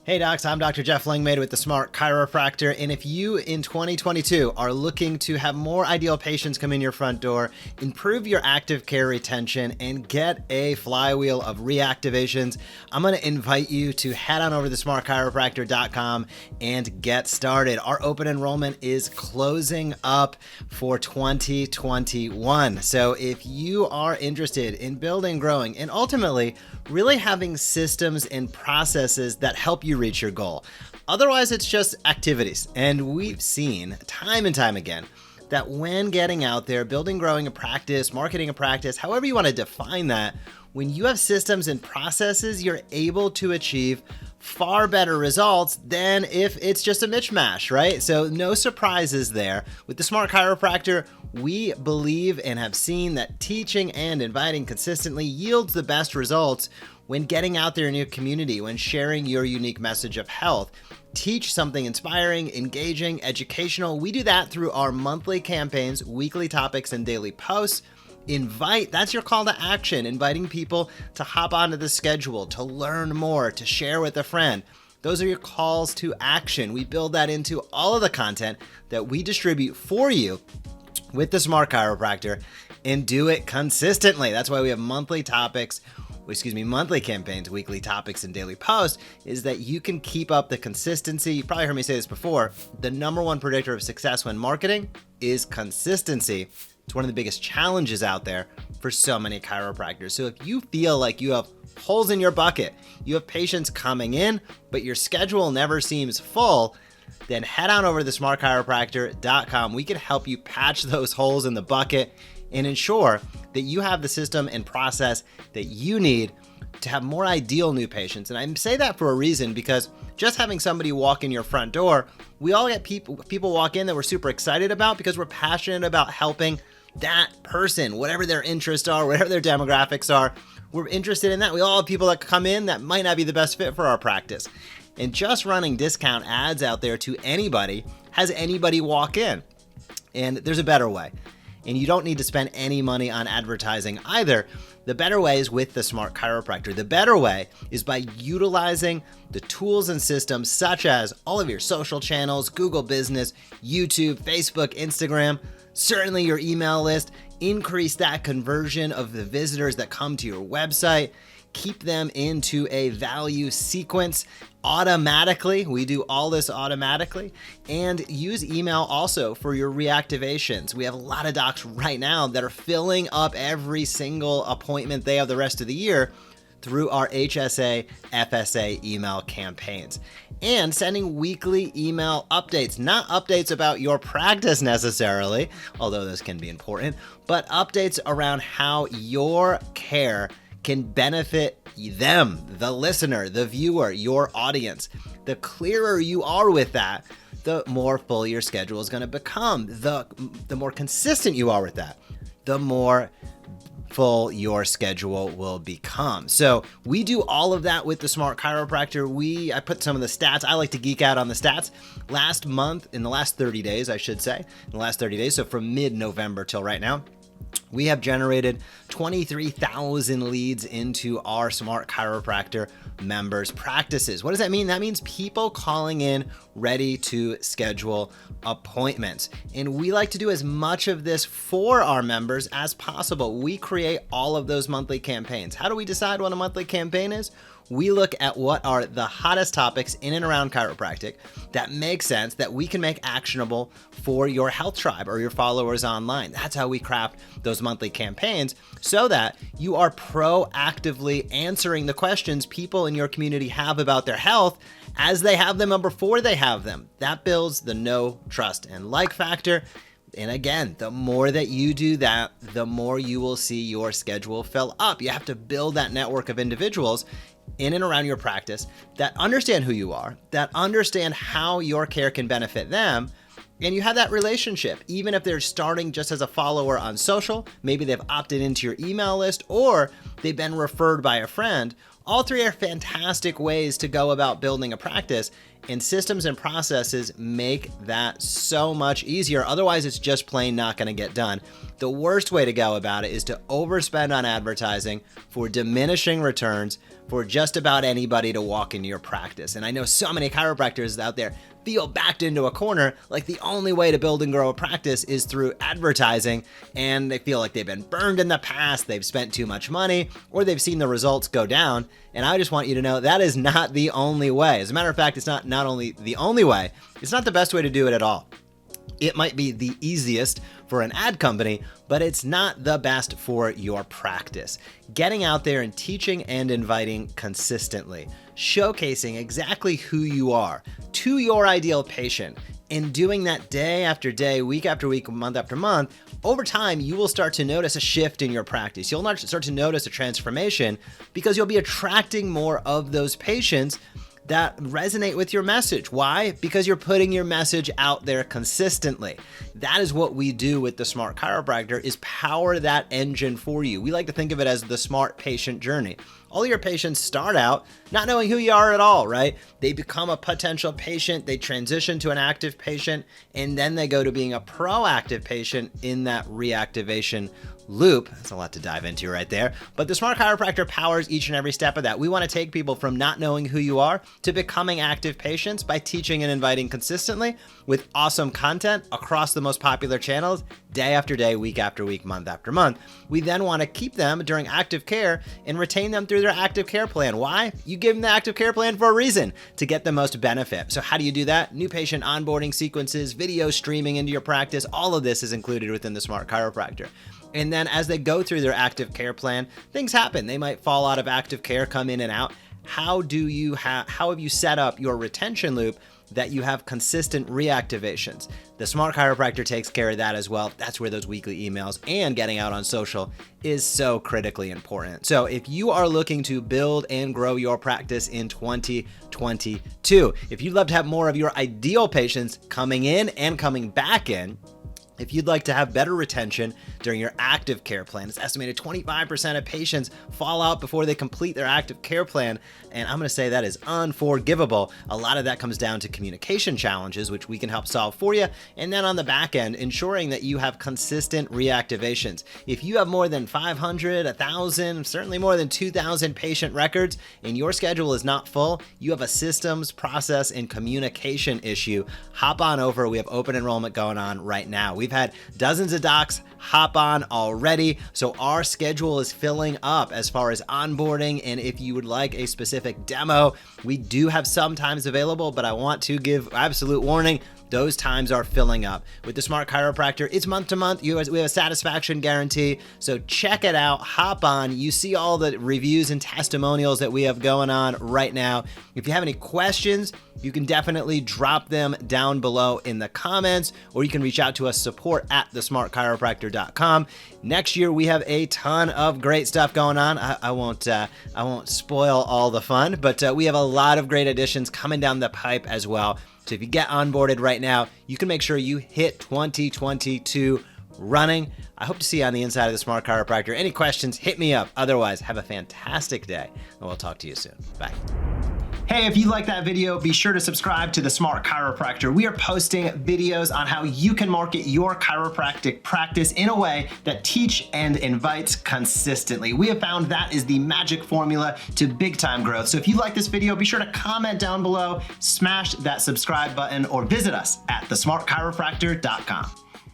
Hey docs, I'm Dr. Jeff Langmaid with the Smart Chiropractor, and if you in 2022 are looking to have more ideal patients come in your front door, improve your active care retention, and get a flywheel of reactivations, I'm going to invite you to head on over to smartchiropractor.com and get started. Our open enrollment is closing up for 2021. So if you are interested in building, growing, and ultimately really having systems and processes that help you reach your goal. Otherwise, it's just activities. And we've seen time and time again that when getting out there, building, growing a practice, marketing a practice, however you want to define that, when you have systems and processes, you're able to achieve far better results than if it's just a mishmash, right? So no surprises there. With the Smart Chiropractor, we believe and have seen that teaching and inviting consistently yields the best results when getting out there in your community, when sharing your unique message of health. Teach something inspiring, engaging, educational. We do that through our monthly campaigns, weekly topics, and daily posts. Invite, that's your call to action, inviting people to hop onto the schedule, to learn more, to share with a friend. Those are your calls to action. We build that into all of the content that we distribute for you with the Smart Chiropractor and do it consistently. That's why we have monthly campaigns, weekly topics, and daily posts, is that you can keep up the consistency. You've probably heard me say this before. The number one predictor of success when marketing is consistency. It's one of the biggest challenges out there for so many chiropractors. So if you feel like you have holes in your bucket, you have patients coming in, but your schedule never seems full, then head on over to smartchiropractor.com. We can help you patch those holes in the bucket and ensure that you have the system and process that you need to have more ideal new patients. And I say that for a reason, because just having somebody walk in your front door, we all get people walk in that we're super excited about because we're passionate about helping that person, whatever their interests are, whatever their demographics are. We're interested in that. We all have people that come in that might not be the best fit for our practice. And just running discount ads out there to anybody has anybody walk in. And there's a better way. And you don't need to spend any money on advertising either. The better way is with the Smart Chiropractor. The better way is by utilizing the tools and systems such as all of your social channels, Google Business, YouTube, Facebook, Instagram, certainly your email list. Increase that conversion of the visitors that come to your website. Keep them into a value sequence automatically. We do all this automatically. And use email also for your reactivations. We have a lot of docs right now that are filling up every single appointment they have the rest of the year through our HSA, FSA email campaigns. And sending weekly email updates, not updates about your practice necessarily, although those can be important, but updates around how your care can benefit them, the listener, the viewer, your audience. The clearer you are with that, the more full your schedule is going to become. The more consistent you are with that, the more full your schedule will become. So we do all of that with the Smart Chiropractor. I put some of the stats. I like to geek out on the stats. Last month, in the last 30 days, I should say, so from mid-November till right now, we have generated 23,000 leads into our Smart Chiropractor members' practices. What does that mean? That means people calling in ready to schedule appointments. And we like to do as much of this for our members as possible. We create all of those monthly campaigns. How do we decide what a monthly campaign is? We look at what are the hottest topics in and around chiropractic that make sense, that we can make actionable for your health tribe or your followers online. That's how we craft those monthly campaigns, so that you are proactively answering the questions people in your community have about their health as they have them and before they have them. That builds the know, trust, and like factor. And again, the more that you do that, the more you will see your schedule fill up. You have to build that network of individuals in and around your practice that understand who you are, that understand how your care can benefit them, and you have that relationship. Even if they're starting just as a follower on social, maybe they've opted into your email list, or they've been referred by a friend. All three are fantastic ways to go about building a practice, and systems and processes make that so much easier. Otherwise, it's just plain not going to get done. The worst way to go about it is to overspend on advertising for diminishing returns for just about anybody to walk into your practice. And I know so many chiropractors out there feel backed into a corner, like the only way to build and grow a practice is through advertising, and they feel like they've been burned in the past, they've spent too much money, or they've seen the results go down. And I just want you to know that is not the only way. As a matter of fact, it's not only the only way, it's not the best way to do it at all. It might be the easiest for an ad company, but it's not the best for your practice. Getting out there and teaching and inviting consistently, showcasing exactly who you are to your ideal patient, and doing that day after day, week after week, month after month, over time, you will start to notice a shift in your practice. You'll start to notice a transformation because you'll be attracting more of those patients that resonate with your message. Why? Because you're putting your message out there consistently. That is what we do with the Smart Chiropractor, is power that engine for you. We like to think of it as the smart patient journey. All your patients start out not knowing who you are at all, right? They become a potential patient, they transition to an active patient, and then they go to being a proactive patient in that reactivation loop. That's a lot to dive into right there. But the Smart Chiropractor powers each and every step of that. We want to take people from not knowing who you are to becoming active patients by teaching and inviting consistently with awesome content across the most popular channels, day after day, week after week, month after month. We then want to keep them during active care and retain them through their active care plan. Why? You give them the active care plan for a reason, to get the most benefit. So how do you do that? New patient onboarding sequences, video streaming into your practice, all of this is included within the Smart Chiropractor. And then as they go through their active care plan, things happen. They might fall out of active care, come in and out. How have you set up your retention loop that you have consistent reactivations? The Smart Chiropractor takes care of that as well. That's where those weekly emails and getting out on social is so critically important. So if you are looking to build and grow your practice in 2022, if you'd love to have more of your ideal patients coming in and coming back in, if you'd like to have better retention during your active care plan, it's estimated 25% of patients fall out before they complete their active care plan. And I'm going to say that is unforgivable. A lot of that comes down to communication challenges, which we can help solve for you. And then on the back end, ensuring that you have consistent reactivations. If you have more than 500, 1,000, certainly more than 2,000 patient records, and your schedule is not full, you have a systems, process, and communication issue, hop on over. We have open enrollment going on right now. We've had dozens of docs hop on already, so our schedule is filling up as far as onboarding. And if you would like a specific demo, we do have some times available, but I want to give absolute warning, those times are filling up. With the Smart Chiropractor, it's month to month. We have a satisfaction guarantee. So check it out, hop on. You see all the reviews and testimonials that we have going on right now. If you have any questions, you can definitely drop them down below in the comments, or you can reach out to us, support@thesmartchiropractor.com. Next year, we have a ton of great stuff going on. I won't spoil all the fun, but we have a lot of great additions coming down the pipe as well. So if you get onboarded right now, you can make sure you hit 2022 running. I hope to see you on the inside of the Smart Chiropractor. Any questions, hit me up. Otherwise, have a fantastic day, and we'll talk to you soon. Bye. Hey, if you like that video, be sure to subscribe to the Smart Chiropractor. We are posting videos on how you can market your chiropractic practice in a way that teach and invites consistently. We have found that is the magic formula to big time growth. So if you like this video, be sure to comment down below, smash that subscribe button, or visit us at thesmartchiropractor.com.